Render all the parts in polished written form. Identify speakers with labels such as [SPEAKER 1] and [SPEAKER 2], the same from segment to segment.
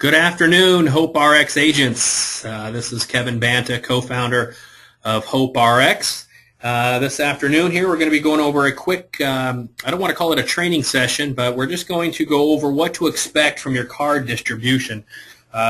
[SPEAKER 1] Good afternoon, Hope RX agents. This is Kevin Banta, co-founder of Hope RX. This afternoon here we're going to be going over a quick, I don't want to call it a training session, but we're just going to go over what to expect from your card distribution.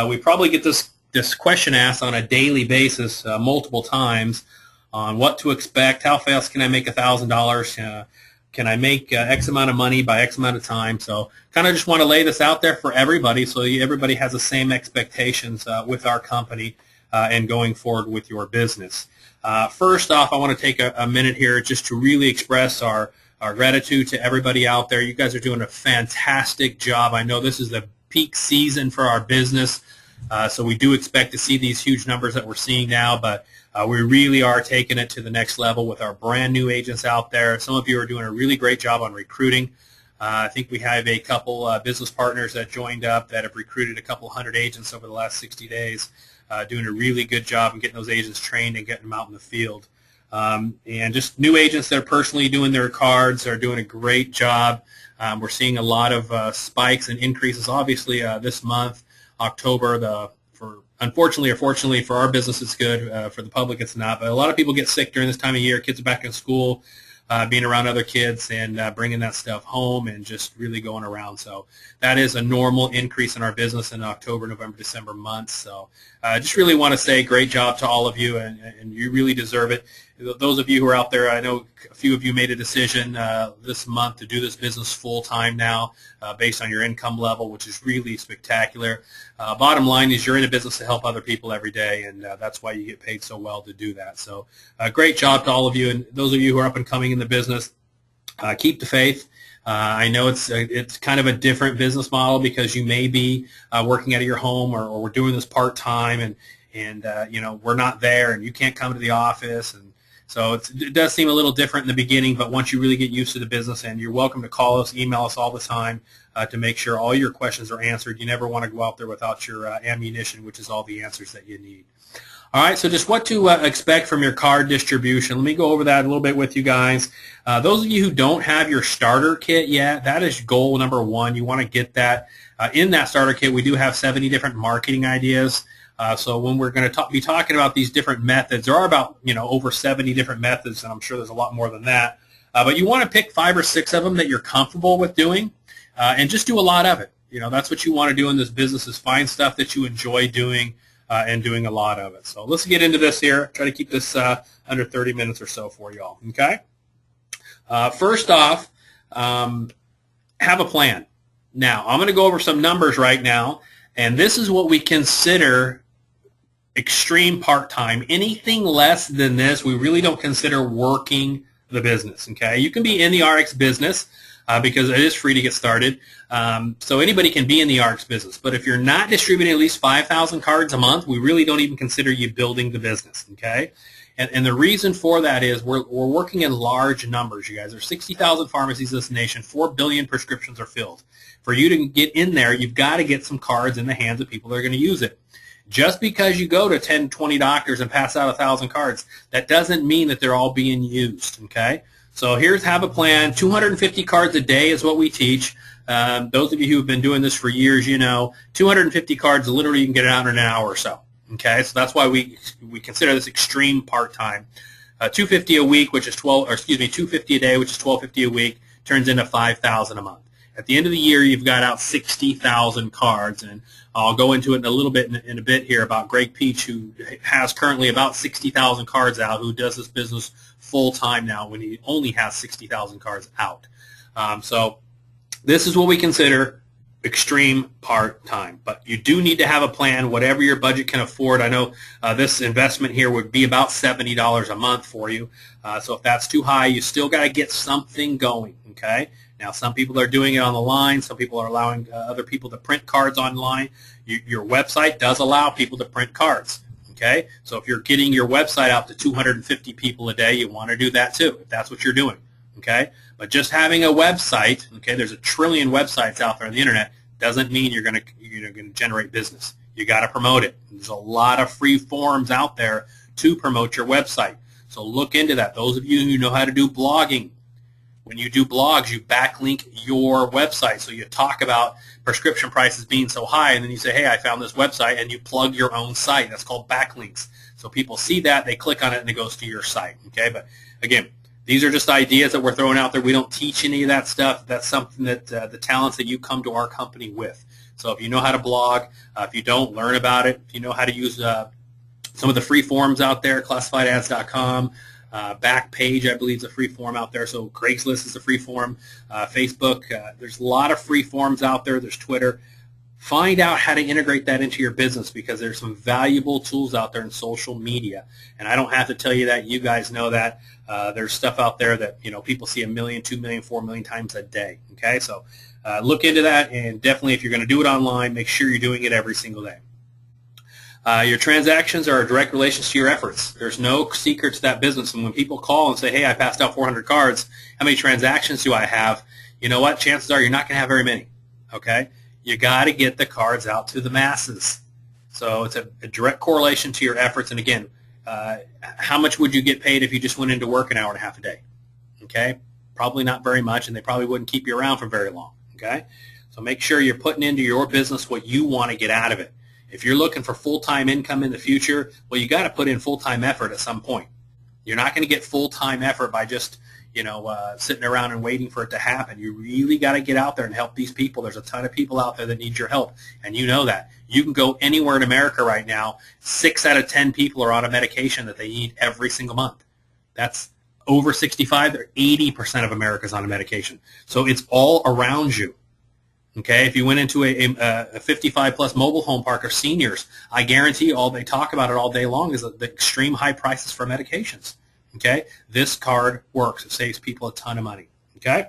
[SPEAKER 1] We probably get this question asked on a daily basis multiple times on what to expect, how fast can I make $1,000, can I make X amount of money by X amount of time. So kind of just want to lay this out there for everybody so everybody has the same expectations with our company and going forward with your business. First off, I want to take a minute here just to really express our gratitude to everybody out there. You guys are doing a fantastic job. I know this is the peak season for our business, so we do expect to see these huge numbers that we're seeing now, but we really are taking it to the next level with our brand new agents out there. Some of you are doing a really great job on recruiting. I think we have a couple business partners that joined up that have recruited a couple hundred agents over the last 60 days, doing a really good job in getting those agents trained and getting them out in the field. And just new agents that are personally doing their cards are doing a great job. We're seeing a lot of spikes and increases. Obviously, this month, October, unfortunately or fortunately for our business it's good, for the public it's not, but a lot of people get sick during this time of year. Kids are back in school, being around other kids and bringing that stuff home and just really going around. So that is a normal increase in our business in October, November, December months. So I just really want to say great job to all of you, and you really deserve it. Those of you who are out there, I know a few of you made a decision this month to do this business full-time now based on your income level, which is really spectacular. Bottom line is you're in a business to help other people every day, and that's why you get paid so well to do that. So great job to all of you, and those of you who are up and coming in the business, keep the faith. I know it's kind of a different business model because you may be working out of your home, or we're doing this part-time, and you know, we're not there, and you can't come to the office, and so it does seem a little different in the beginning, but once you really get used to the business, and you're welcome to call us, email us all the time to make sure all your questions are answered. You never want to go out there without your ammunition, which is all the answers that you need. All right, so just what to expect from your card distribution. Let me go over that a little bit with you guys. Those of you who don't have your starter kit yet, that is goal number one. You want to get that. In that starter kit, we do have 70 different marketing ideas. So when we're going to be talking about these different methods, there are about over 70 different methods, and I'm sure there's a lot more than that. But you want to pick 5 or 6 of them that you're comfortable with doing, and just do a lot of it. That's what you want to do in this business, is find stuff that you enjoy doing and doing a lot of it. So let's get into this here. Try to keep this under 30 minutes or so for you all. Okay. First off, have a plan. Now I'm going to go over some numbers right now, and this is what we consider extreme part-time. Anything less than this, we really don't consider working the business. Okay, you can be in the RX business because it is free to get started. So anybody can be in the RX business. But if you're not distributing at least 5,000 cards a month, we really don't even consider you building the business. Okay, and the reason for that is we're working in large numbers. You guys, there's 60,000 pharmacies in this nation. 4 billion prescriptions are filled. For you to get in there, you've got to get some cards in the hands of people that are going to use it. Just because you go to 10, 20 doctors and pass out 1,000 cards, that doesn't mean that they're all being used, okay? So have a plan. 250 cards a day is what we teach. Those of you who have been doing this for years, 250 cards, literally you can get it out in an hour or so, okay? So that's why we consider this extreme part-time. 250 a week, which is 250 a day, which is 1250 a week, turns into 5,000 a month. At the end of the year, you've got out 60,000 cards, and I'll go into it in a little bit in a bit here about Greg Peach, who has currently about 60,000 cards out, who does this business full-time now when he only has 60,000 cards out. So this is what we consider extreme part-time, but you do need to have a plan, whatever your budget can afford. I know this investment here would be about $70 a month for you, so if that's too high, you still got to get something going, okay? Now, some people are doing it on the line. Some people are allowing other people to print cards online. Your website does allow people to print cards, okay? So if you're getting your website out to 250 people a day, you want to do that too, if that's what you're doing, okay? But just having a website, okay, there's a trillion websites out there on the internet, doesn't mean you're going to generate business. You got to promote it. There's a lot of free forums out there to promote your website. So look into that. Those of you who know how to do blogging, when you do blogs, you backlink your website. So you talk about prescription prices being so high, and then you say, hey, I found this website, and you plug your own site. That's called backlinks. So people see that, they click on it, and it goes to your site. Okay, but again, these are just ideas that we're throwing out there. We don't teach any of that stuff. That's something that the talents that you come to our company with. So if you know how to blog, if you don't, learn about it. If you know how to use some of the free forums out there, classifiedads.com, Backpage, I believe, is a free forum out there. So Craigslist is a free forum. Facebook, there's a lot of free forums out there. There's Twitter. Find out how to integrate that into your business, because there's some valuable tools out there in social media. And I don't have to tell you that. You guys know that. There's stuff out there that, you know, people see 1 million, 2 million, 4 million times a day. Okay, so look into that, and definitely if you're going to do it online, make sure you're doing it every single day. Your transactions are a direct relation to your efforts. There's no secret to that business. And when people call and say, hey, I passed out 400 cards, how many transactions do I have? You know what? Chances are you're not going to have very many. Okay? You got to get the cards out to the masses. So it's a direct correlation to your efforts. And again, how much would you get paid if you just went into work an hour and a half a day? Okay? Probably not very much, and they probably wouldn't keep you around for very long. Okay? So make sure you're putting into your business what you want to get out of it. If you're looking for full-time income in the future, well, you got to put in full-time effort at some point. You're not going to get full-time effort by just, you know, sitting around and waiting for it to happen. You really got to get out there and help these people. There's a ton of people out there that need your help, and you know that. You can go anywhere in America right now. 6 out of 10 people are on a medication that they need every single month. That's over 65. 80% of America's on a medication. So it's all around you. Okay, if you went into a 55-plus mobile home park of seniors, I guarantee all they talk about it all day long is the extreme high prices for medications. Okay, this card works. It saves people a ton of money. Okay,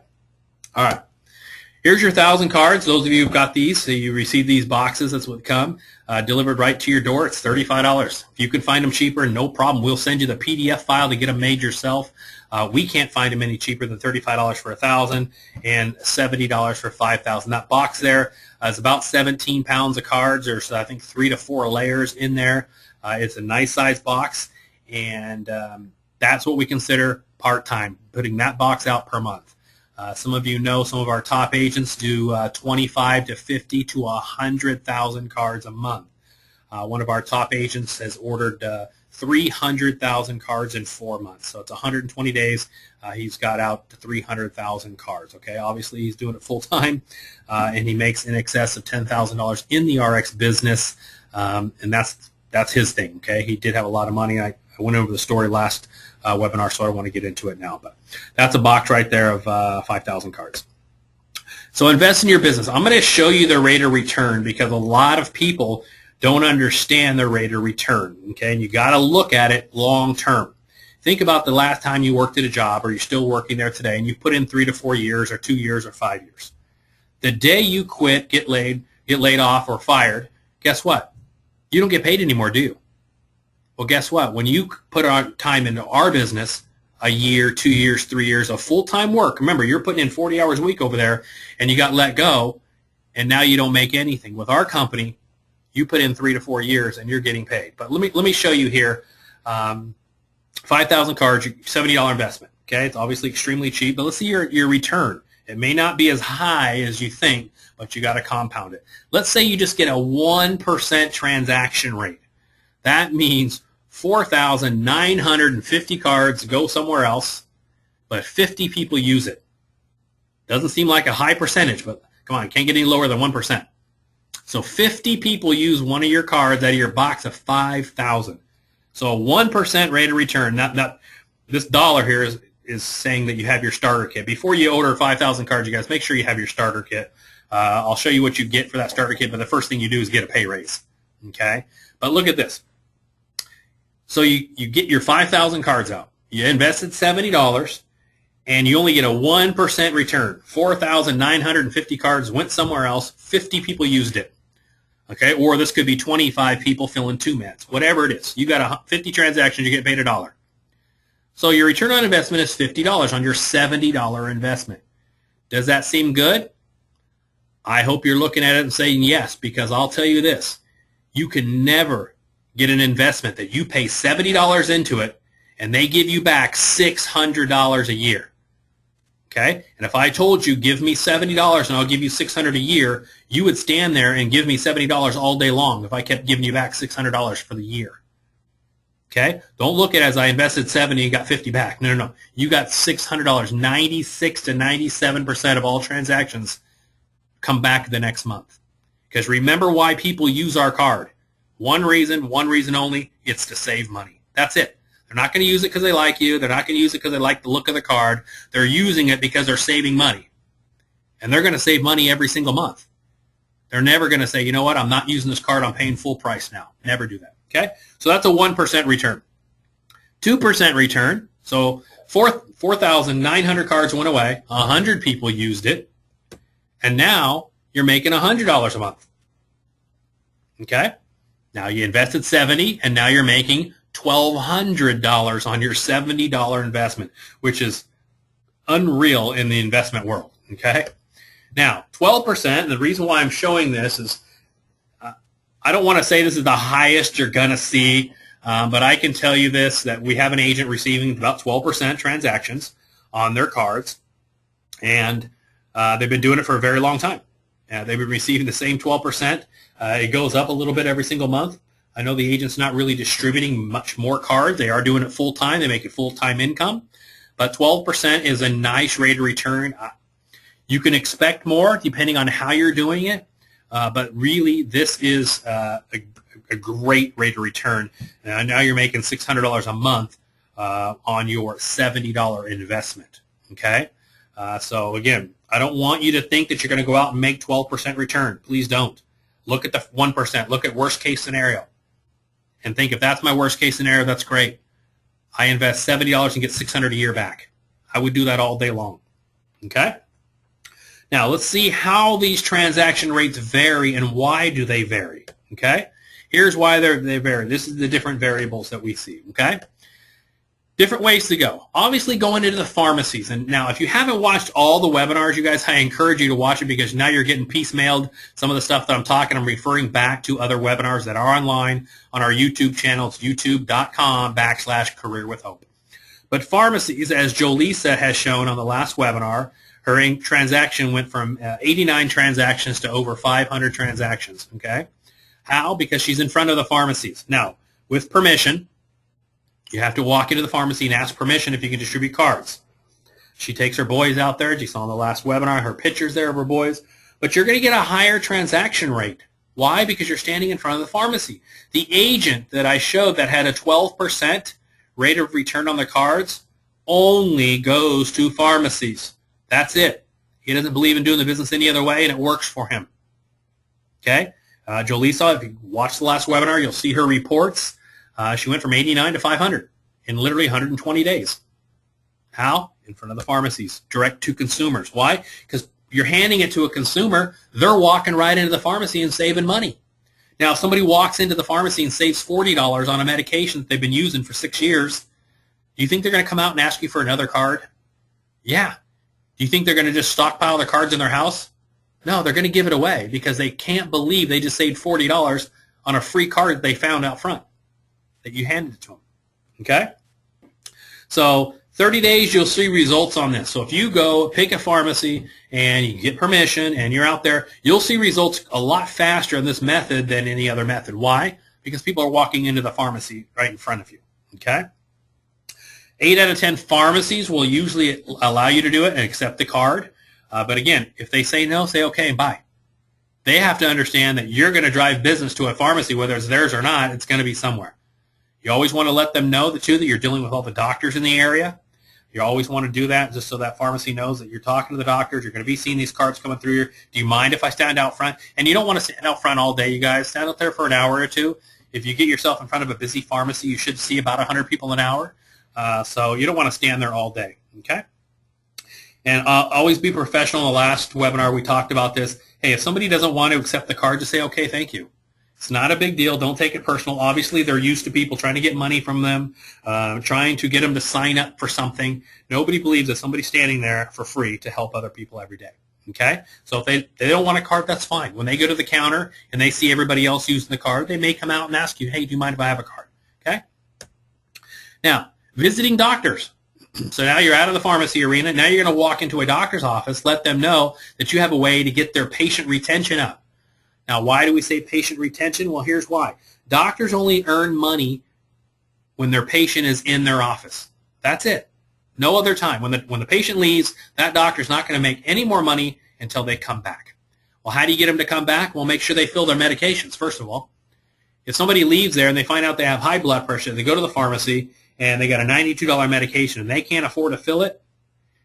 [SPEAKER 1] all right. Here's your 1,000 cards. Those of you who've got these, so you receive these boxes. That's what come delivered right to your door. It's $35. If you can find them cheaper, no problem. We'll send you the PDF file to get them made yourself. We can't find them any cheaper than $35 for 1,000 and $70 for 5,000. That box there is about 17 pounds of cards. There's, I think, 3 to 4 layers in there. It's a nice size box, and that's what we consider part-time, putting that box out per month. Some of you know some of our top agents do 25 to 50 to 100,000 cards a month. One of our top agents has ordered 300,000 cards in 4 months. So it's 120 days. He's got out to 300,000 cards. Okay, obviously he's doing it full time, and he makes in excess of $10,000 in the RX business, and that's his thing. Okay, he did have a lot of money. I went over the story last webinar, so I don't want to get into it now. But that's a box right there of 5,000 cards. So invest in your business. I'm going to show you the rate of return, because a lot of people don't understand the rate of return, okay? And you got to look at it long term. Think about the last time you worked at a job, or you're still working there today, and you put in 3 to 4 years, or 2 years, or 5 years. The day you quit, get laid off, or fired, guess what? You don't get paid anymore, do you? Well, guess what? When you put our time into our business, a year, 2 years, 3 years of full-time work, remember, you're putting in 40 hours a week over there, and you got let go, and now you don't make anything. With our company, you put in 3 to 4 years, and you're getting paid. But let me show you here. 5,000 cards, $70 investment. Okay, it's obviously extremely cheap, but let's see your return. It may not be as high as you think, but you got to compound it. Let's say you just get a 1% transaction rate. That means 4,950 cards go somewhere else, but 50 people use it. Doesn't seem like a high percentage, but come on, can't get any lower than 1%. So 50 people use one of your cards out of your box of 5,000. So a 1% rate of return. This dollar here is saying that you have your starter kit. Before you order 5,000 cards, you guys, make sure you have your starter kit. I'll show you what you get for that starter kit, but the first thing you do is get a pay raise. Okay? But look at this. So you get your 5,000 cards out. You invested $70, and you only get a 1% return. 4,950 cards went somewhere else. 50 people used it. Okay, or this could be 25 people filling 2 mats. Whatever it is. You got 50 transactions, you get paid $1. So your return on investment is $50 on your $70 investment. Does that seem good? I hope you're looking at it and saying yes, because I'll tell you this. You can never get an investment that you pay $70 into it and they give you back $600 a year. Okay? And if I told you, give me $70 and I'll give you $600 a year, you would stand there and give me $70 all day long if I kept giving you back $600 for the year. Okay? Don't look at it as I invested 70 and got 50 back. No, no, no. You got $600. 96 to 97% of all transactions come back the next month. Because remember why people use our card. One reason only, it's to save money. That's it. They're not going to use it because they like you. They're not going to use it because they like the look of the card. They're using it because they're saving money. And they're going to save money every single month. They're never going to say, you know what, I'm not using this card, I'm paying full price now. Never do that. Okay? So that's a 1% return. 2% return. So 4,900 cards went away. 100 people used it. And now you're making $100 a month. Okay? Now you invested 70 and now you're making $1,200 on your $70 investment, which is unreal in the investment world. Okay? Now, 12%, and the reason why I'm showing this is I don't want to say this is the highest you're going to see, but I can tell you this, that we have an agent receiving about 12% transactions on their cards, and they've been doing it for a very long time. They've been receiving the same 12%. It goes up a little bit every single month. I know the agent's not really distributing much more cards. They are doing it full-time. They make it full-time income. But 12% is a nice rate of return. You can expect more depending on how you're doing it. But really, this is a great rate of return. Now you're making $600 a month on your $70 investment. Okay? So again, I don't want you to think that you're going to go out and make 12% return. Please don't. Look at the 1%. Look at worst case scenario. And think, if that's my worst case scenario, that's great. I invest $70 and get $600 a year back. I would do that all day long. Okay? Now, let's see how these transaction rates vary and why do they vary. Okay? Here's why they vary. This is the different variables that we see. Okay? Different ways to go. Obviously, going into the pharmacies. And now, if you haven't watched all the webinars, you guys, I encourage you to watch it because now you're getting piecemealed some of the stuff that I'm talking. I'm referring back to other webinars that are online on our YouTube channel. It's youtube.com/careerwithhope. But pharmacies, as Jolisa has shown on the last webinar, her transaction went from 89 transactions to over 500 transactions. Okay? How? Because she's in front of the pharmacies. Now, with permission, you have to walk into the pharmacy and ask permission if you can distribute cards. She takes her boys out there. You saw in the last webinar her pictures there of her boys. But you're going to get a higher transaction rate. Why? Because you're standing in front of the pharmacy. The agent that I showed that had a 12% rate of return on the cards only goes to pharmacies. That's it. He doesn't believe in doing the business any other way, and it works for him. Okay? Jolisa, if you watched the last webinar, you'll see her reports. She went from 89 to 500 in literally 120 days. How? In front of the pharmacies, direct to consumers. Why? Because you're handing it to a consumer. They're walking right into the pharmacy and saving money. Now, if somebody walks into the pharmacy and saves $40 on a medication that they've been using for 6 years, do you think they're going to come out and ask you for another card? Yeah. Do you think they're going to just stockpile their cards in their house? No, they're going to give it away because they can't believe they just saved $40 on a free card that they found out front that you handed it to them. Okay? So 30 days, you'll see results on this. So if you go pick a pharmacy and you get permission and you're out there, you'll see results a lot faster in this method than any other method. Why? Because people are walking into the pharmacy right in front of you. Okay? 8 out of 10 pharmacies will usually allow you to do it and accept the card. But again, if they say no, say okay and bye. They have to understand that you're going to drive business to a pharmacy, whether it's theirs or not, it's going to be somewhere. You always want to let them know, that you're dealing with all the doctors in the area. You always want to do that just so that pharmacy knows that you're talking to the doctors. You're going to be seeing these cards coming through here. Do you mind if I stand out front? And you don't want to stand out front all day, you guys. Stand out there for an hour or two. If you get yourself in front of a busy pharmacy, you should see about 100 people an hour. So you don't want to stand there all day, okay? And always be professional. In the last webinar, we talked about this. Hey, if somebody doesn't want to accept the card, just say, okay, thank you. It's not a big deal. Don't take it personal. Obviously, they're used to people trying to get money from them, trying to get them to sign up for something. Nobody believes that somebody's standing there for free to help other people every day. Okay? So if they don't want a card, that's fine. When they go to the counter and they see everybody else using the card, they may come out and ask you, hey, do you mind if I have a card? Okay? Now, visiting doctors. So now you're out of the pharmacy arena. Now you're going to walk into a doctor's office, let them know that you have a way to get their patient retention up. Now, why do we say patient retention? Well, here's why. Doctors only earn money when their patient is in their office. That's it. No other time. When the patient leaves, that doctor's not going to make any more money until they come back. Well, how do you get them to come back? Well, make sure they fill their medications, first of all. If somebody leaves there and they find out they have high blood pressure, they go to the pharmacy and they got a $92 medication and they can't afford to fill it,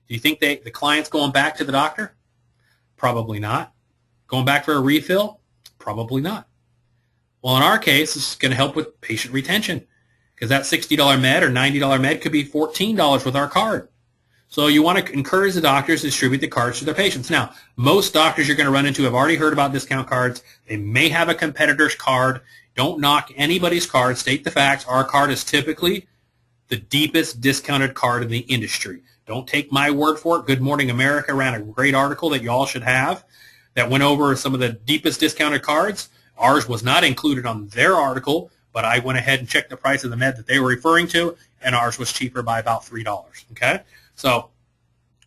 [SPEAKER 1] do you think the client's going back to the doctor? Probably not. Going back for a refill? Probably not. Well, in our case, it's going to help with patient retention because that $60 med or $90 med could be $14 with our card. So you want to encourage the doctors to distribute the cards to their patients. Now, most doctors you're going to run into have already heard about discount cards. They may have a competitor's card. Don't knock anybody's card. State the facts. Our card is typically the deepest discounted card in the industry. Don't take my word for it. Good Morning America ran a great article that you all should have that went over some of the deepest discounted cards. Ours was not included on their article, but I went ahead and checked the price of the med that they were referring to, and ours was cheaper by about $3. Okay? So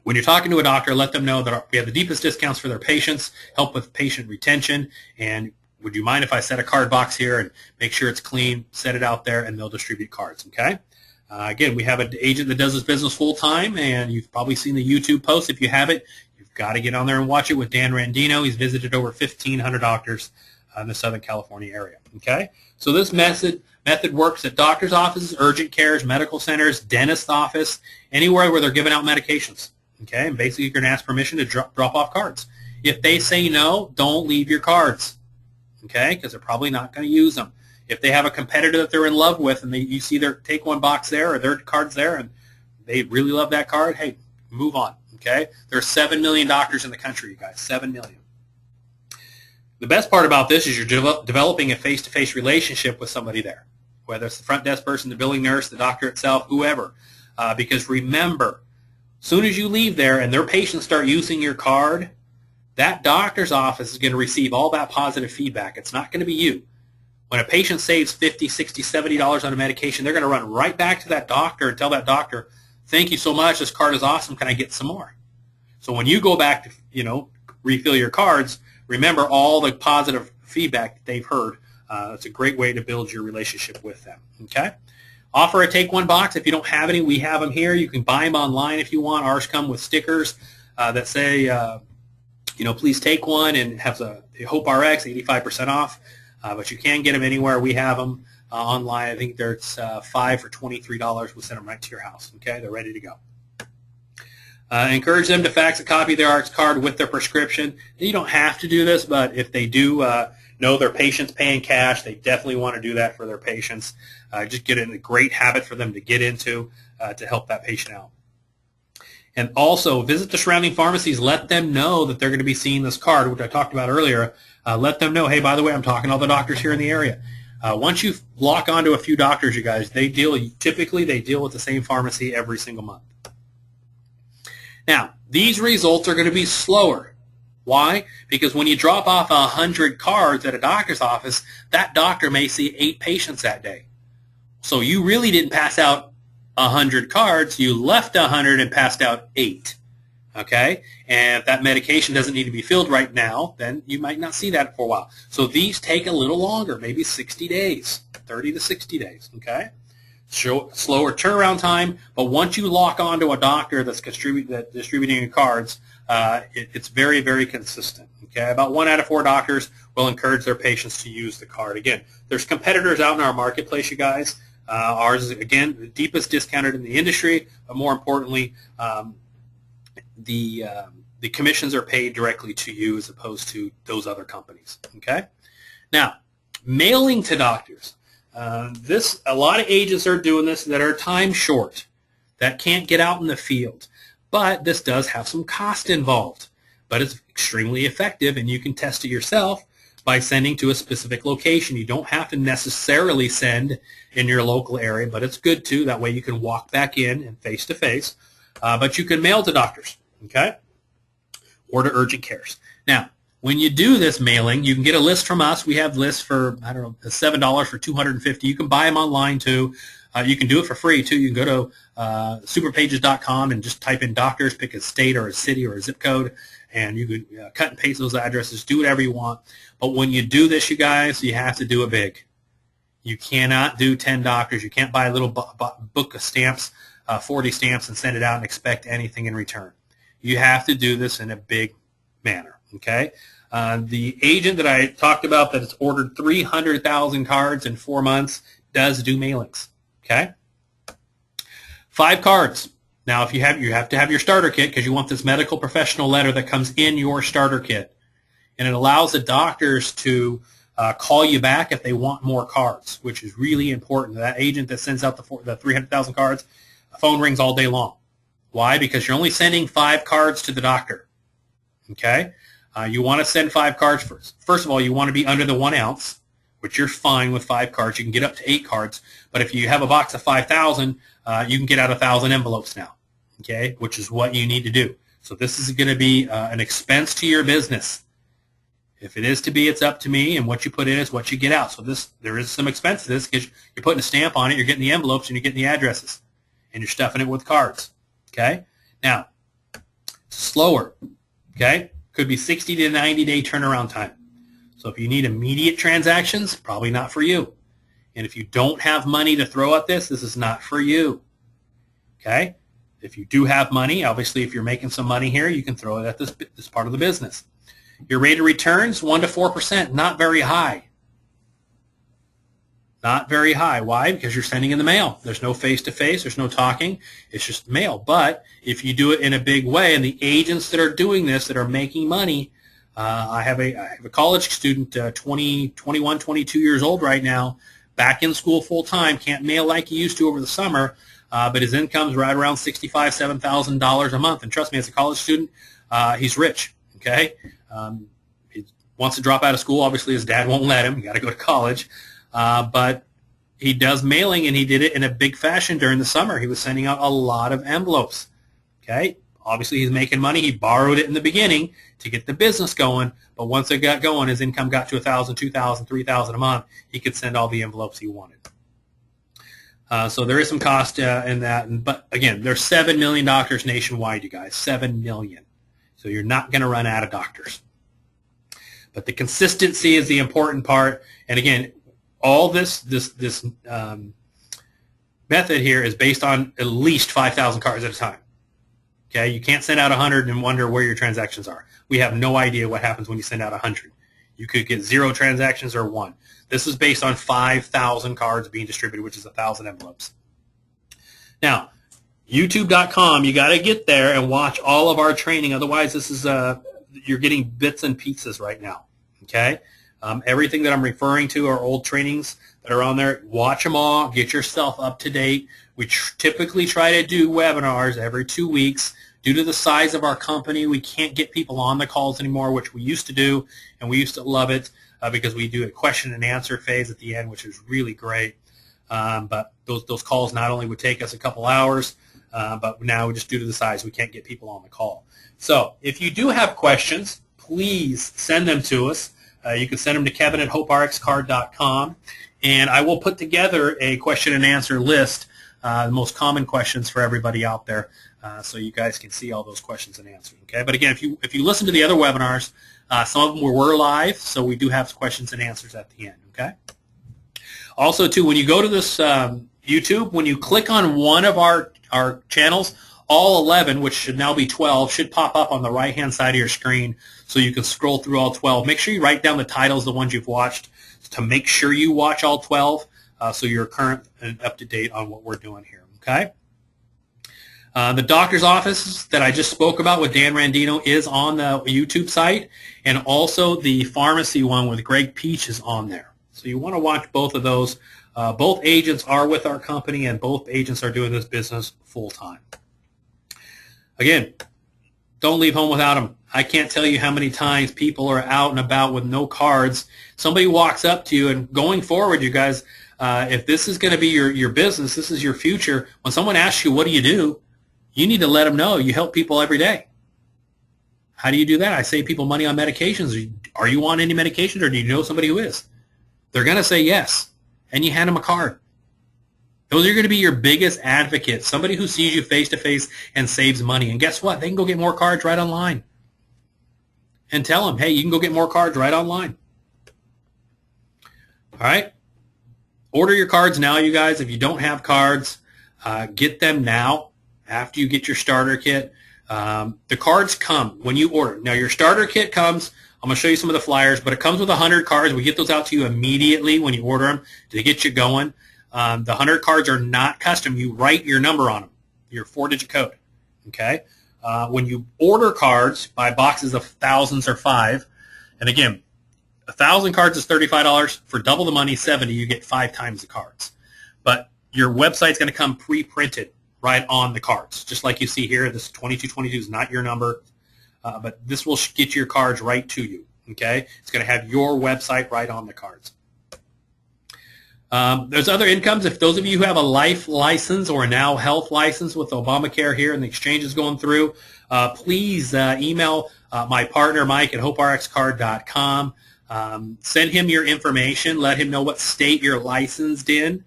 [SPEAKER 1] when you're talking to a doctor, let them know that we have the deepest discounts for their patients, help with patient retention, and would you mind if I set a card box here and make sure it's clean, set it out there, and they'll distribute cards, okay? Again, we have an agent that does this business full-time, and you've probably seen the YouTube post. If you haven't, you've got to get on there and watch it with Dan Randino. He's visited over 1,500 doctors in the Southern California area, okay? So this method works at doctor's offices, urgent cares, medical centers, dentist office, anywhere where they're giving out medications, okay? And basically, you're going to ask permission to drop off cards. If they say no, don't leave your cards, okay, because they're probably not going to use them. If they have a competitor that they're in love with and you see their take one box there or their card's there and they really love that card, hey, move on, okay? There's 7 million doctors in the country, you guys, 7 million. The best part about this is you're developing a face-to-face relationship with somebody there, whether it's the front desk person, the billing nurse, the doctor itself, whoever. Because remember, as soon as you leave there and their patients start using your card, that doctor's office is going to receive all that positive feedback. It's not going to be you. When a patient saves $50, $60, $70 on a medication, they're going to run right back to that doctor and tell that doctor, thank you so much, this card is awesome, can I get some more? So when you go back to, refill your cards, remember all the positive feedback that they've heard. It's a great way to build your relationship with them, okay? Offer a take one box. If you don't have any, we have them here. You can buy them online if you want. Ours come with stickers that say, please take one, and have the H.O.P.E RX, 85% off. But you can get them anywhere. We have them online. I think there's 5 for $23. We'll send them right to your house, okay? They're ready to go. Encourage them to fax a copy of their RX card with their prescription. You don't have to do this, but if they do know their patient's paying cash, they definitely want to do that for their patients. Just get it in a great habit for them to get into to help that patient out. And also, visit the surrounding pharmacies. Let them know that they're going to be seeing this card, which I talked about earlier. Let them know, hey, by the way, I'm talking to all the doctors here in the area. Once you lock onto a few doctors, you guys, typically they deal with the same pharmacy every single month. Now, these results are going to be slower. Why? Because when you drop off 100 cards at a doctor's office, that doctor may see 8 patients that day. So you really didn't pass out 100 cards. You left 100 and passed out 8. Okay? And if that medication doesn't need to be filled right now, then you might not see that for a while. So these take a little longer, maybe 60 days, 30 to 60 days. Okay? Slower turnaround time, but once you lock onto a doctor that's distributing your cards, it's very, very consistent. Okay, about 1 out of 4 doctors will encourage their patients to use the card. Again, there's competitors out in our marketplace, you guys. Ours is, again, the deepest discounted in the industry, but more importantly, the commissions are paid directly to you as opposed to those other companies. Okay, now mailing to doctors. A lot of agents are doing this that are time short, that can't get out in the field. But this does have some cost involved. But it's extremely effective, and you can test it yourself by sending to a specific location. You don't have to necessarily send in your local area, but it's good too. That way you can walk back in and face-to-face. But you can mail to doctors, okay, or to urgent cares. Now, when you do this mailing, you can get a list from us. We have lists for, I don't know, $7 for $250. You can buy them online too. You can do it for free, too. You can go to superpages.com and just type in doctors, pick a state or a city or a zip code, and you can cut and paste those addresses, do whatever you want. But when you do this, you guys, you have to do it big. You cannot do 10 doctors. You can't buy a little book of stamps, 40 stamps, and send it out and expect anything in return. You have to do this in a big manner, okay? The agent that I talked about that has ordered 300,000 cards in 4 months does do mailings, okay? 5 cards. Now, if you have to have your starter kit because you want this medical professional letter that comes in your starter kit. And it allows the doctors to call you back if they want more cards, which is really important. That agent that sends out the 300,000 cards, the phone rings all day long. Why? Because you're only sending 5 cards to the doctor, okay? You want to send 5 cards first. First of all, you want to be under the 1 ounce, which you're fine with 5 cards. You can get up to 8 cards. But if you have a box of 5,000, you can get out 1,000 envelopes now, okay, which is what you need to do. So this is going to be an expense to your business. If it is to be, it's up to me, and what you put in is what you get out. So there is some expense to this because you're putting a stamp on it, you're getting the envelopes, and you're getting the addresses, and you're stuffing it with cards, okay? Now, it's slower, okay? Could be 60 to 90-day turnaround time. So if you need immediate transactions, probably not for you. And if you don't have money to throw at this is not for you, okay? If you do have money, obviously if you're making some money here, you can throw it at this part of the business. Your rate of returns, 1 to 4%, not very high. Not very high. Why? Because you're sending in the mail. There's no face-to-face. There's no talking. It's just mail. But if you do it in a big way, and the agents that are doing this, that are making money, I have a college student, 21, 22 years old right now, back in school full-time, can't mail like he used to over the summer, but his income's right around $65,000, $7,000 a month. And trust me, as a college student, he's rich, okay? He wants to drop out of school. Obviously, his dad won't let him. You got to go to college. But he does mailing, and he did it in a big fashion during the summer. He was sending out a lot of envelopes. Okay? Obviously, he's making money. He borrowed it in the beginning to get the business going, but once it got going, his income got to $1,000, $2,000, $3,000 a month. He could send all the envelopes he wanted. So there is some cost in that. But, again, there's 7 million doctors nationwide, you guys, 7 million. So you're not going to run out of doctors. But the consistency is the important part. And, again, all this method here is based on at least 5,000 cards at a time. Okay, you can't send out 100 and wonder where your transactions are. We have no idea what happens when you send out 100. You could get 0 transactions or 1. This is based on 5,000 cards being distributed, which is 1,000 envelopes. Now, YouTube.com, you got to get there and watch all of our training. Otherwise, this is you're getting bits and pieces right now. Okay. Everything that I'm referring to are old trainings that are on there. Watch them all. Get yourself up to date. We typically try to do webinars every 2 weeks. Due to the size of our company, we can't get people on the calls anymore, which we used to do, and we used to love it because we do a question and answer phase at the end, which is really great. But those calls not only would take us a couple hours, but now just due to the size, we can't get people on the call. So if you do have questions, please send them to us. You can send them to kevin@hoperxcard.com, and I will put together a question and answer list, the most common questions for everybody out there, so you guys can see all those questions and answers. Okay, but again, if you listen to the other webinars, some of them were live, so we do have questions and answers at the end. Okay. Also, too, when you go to this YouTube, when you click on one of our channels, all 11, which should now be 12, should pop up on the right-hand side of your screen so you can scroll through all 12. Make sure you write down the titles, the ones you've watched, to make sure you watch all 12 so you're current and up-to-date on what we're doing here, okay? The doctor's office that I just spoke about with Dan Randino is on the YouTube site, and also the pharmacy one with Greg Peach is on there. So you want to watch both of those. Both agents are with our company, and both agents are doing this business full-time. Again, don't leave home without them. I can't tell you how many times people are out and about with no cards. Somebody walks up to you, and going forward, you guys, if this is going to be your business, this is your future, when someone asks you, what do? You need to let them know you help people every day. How do you do that? I save people money on medications. Are you on any medications, or do you know somebody who is? They're going to say yes, and you hand them a card. Those are going to be your biggest advocates, somebody who sees you face-to-face and saves money. And guess what? They can go get more cards right online. And tell them, hey, you can go get more cards right online. All right? Order your cards now, you guys. If you don't have cards, get them now after you get your starter kit. The cards come when you order. Now, your starter kit comes. I'm going to show you some of the flyers, but it comes with 100 cards. We get those out to you immediately when you order them to get you going. The 100 cards are not custom. You write your number on them, your 4-digit code. Okay? When you order cards, buy boxes of thousands or 5, and again, 1,000 cards is $35. For double the money, $70, you get 5 times the cards. But your website's going to come pre-printed right on the cards, just like you see here. This 2222 is not your number, but this will get your cards right to you. Okay, it's going to have your website right on the cards. There's other incomes. If those of you who have a life license or a now health license with Obamacare here and the exchange is going through, please email my partner Mike at hoperxcard.com. Send him your information. Let him know what state you're licensed in,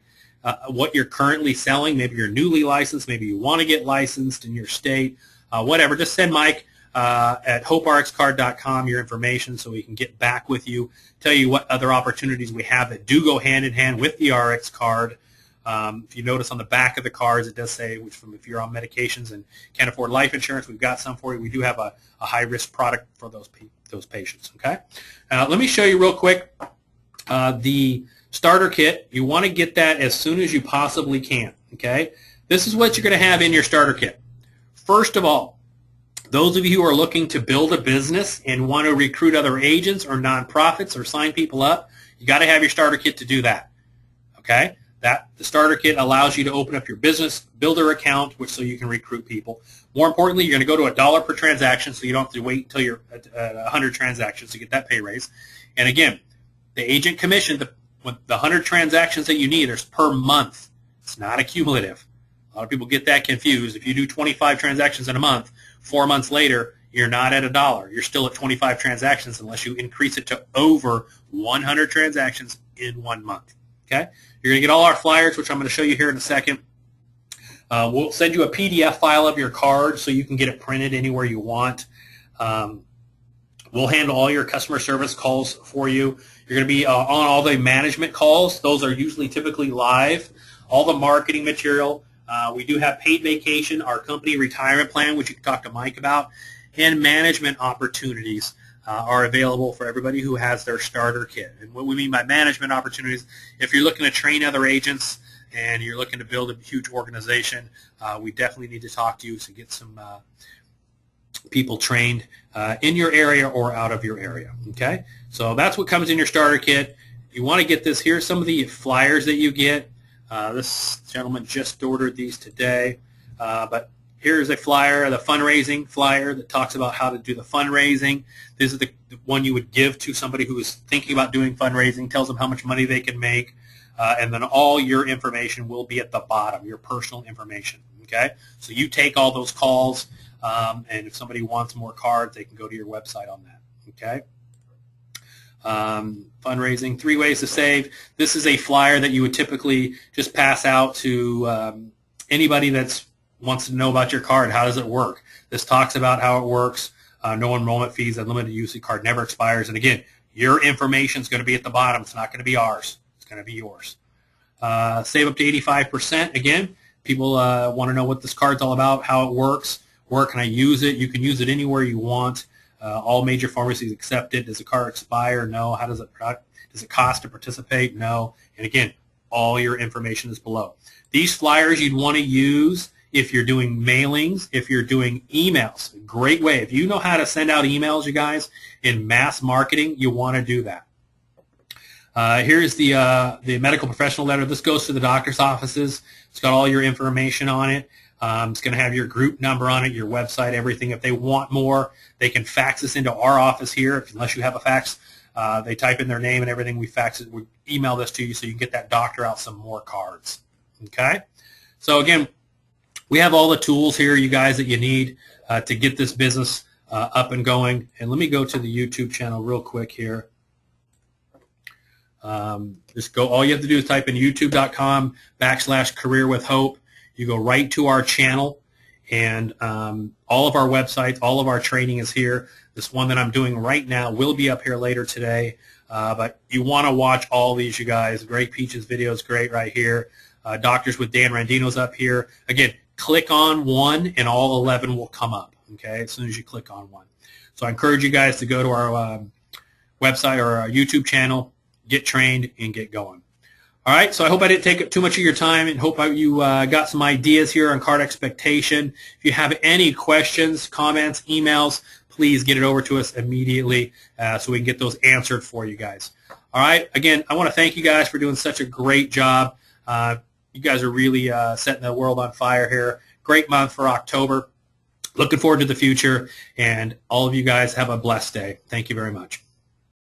[SPEAKER 1] what you're currently selling. Maybe you're newly licensed. Maybe you want to get licensed in your state. Whatever. Just send Mike at hoperxcard.com your information so we can get back with you, tell you what other opportunities we have that do go hand in hand with the RX card. If you notice on the back of the cards, it does say if you're on medications and can't afford life insurance, we've got some for you. We do have a high-risk product for those patients. Okay. Let me show you real quick the starter kit. You want to get that as soon as you possibly can. Okay. This is what you're going to have in your starter kit. First of all, those of you who are looking to build a business and want to recruit other agents or nonprofits or sign people up, you got to have your starter kit to do that. Okay. The starter kit allows you to open up your business builder account, so you can recruit people. More importantly, you're going to go to $1 per transaction, so you don't have to wait until you're at 100 transactions to get that pay raise. And again, the agent commission, the 100 transactions that you need is per month. It's not accumulative. A lot of people get that confused. If you do 25 transactions in a month, 4 months later, you're not at $1. You're still at 25 transactions unless you increase it to over 100 transactions in 1 month. Okay? You're going to get all our flyers, which I'm going to show you here in a second. We'll send you a PDF file of your card so you can get it printed anywhere you want. We'll handle all your customer service calls for you. You're going to be on all the management calls. Those are usually typically live. All the marketing material. We do have paid vacation, our company retirement plan, which you can talk to Mike about, and management opportunities are available for everybody who has their starter kit. And what we mean by management opportunities, if you're looking to train other agents and you're looking to build a huge organization, we definitely need to talk to you to get some people trained in your area or out of your area. Okay, so that's what comes in your starter kit. You want to get this. Here's some of the flyers that you get. This gentleman just ordered these today, but here's a flyer, the fundraising flyer that talks about how to do the fundraising. This is the one you would give to somebody who is thinking about doing fundraising, tells them how much money they can make, and then all your information will be at the bottom, your personal information. Okay, so you take all those calls, and if somebody wants more cards, they can go to your website on that. Okay. Fundraising, 3 ways to save. This is a flyer that you would typically just pass out to anybody that wants to know about your card. How does it work? This talks about how it works. No enrollment fees, unlimited use. The card never expires. And again, your information is going to be at the bottom. It's not going to be ours. It's going to be yours. Save up to 85%. Again, people want to know what this card's all about, how it works, where can I use it. You can use it anywhere you want. All major pharmacies accept it. Does the card expire? No. How does it cost to participate? No. And again, all your information is below. These flyers you'd want to use if you're doing mailings, if you're doing emails. Great way. If you know how to send out emails, you guys, in mass marketing, you want to do that. Here's the medical professional letter. This goes to the doctor's offices. It's got all your information on it. It's going to have your group number on it, your website, everything. If they want more, they can fax this into our office here. Unless you have a fax, they type in their name and everything. We fax it. We email this to you so you can get that doctor out some more cards. Okay? So, again, we have all the tools here, you guys, that you need to get this business up and going. And let me go to the YouTube channel real quick here. Just go. All you have to do is type in youtube.com/career with hope. You go right to our channel, and all of our websites, all of our training is here. This one that I'm doing right now will be up here later today. But you want to watch all these, you guys. Greg Peach's video is great right here. Doctors with Dan Randino's up here. Again, click on one, and all 11 will come up, okay, as soon as you click on one. So I encourage you guys to go to our website or our YouTube channel, get trained, and get going. All right, so I hope I didn't take up too much of your time, and hope you got some ideas here on card expectation. If you have any questions, comments, emails, please get it over to us immediately so we can get those answered for you guys. All right, again, I want to thank you guys for doing such a great job. You guys are really setting the world on fire here. Great month for October. Looking forward to the future, and all of you guys have a blessed day. Thank you very much.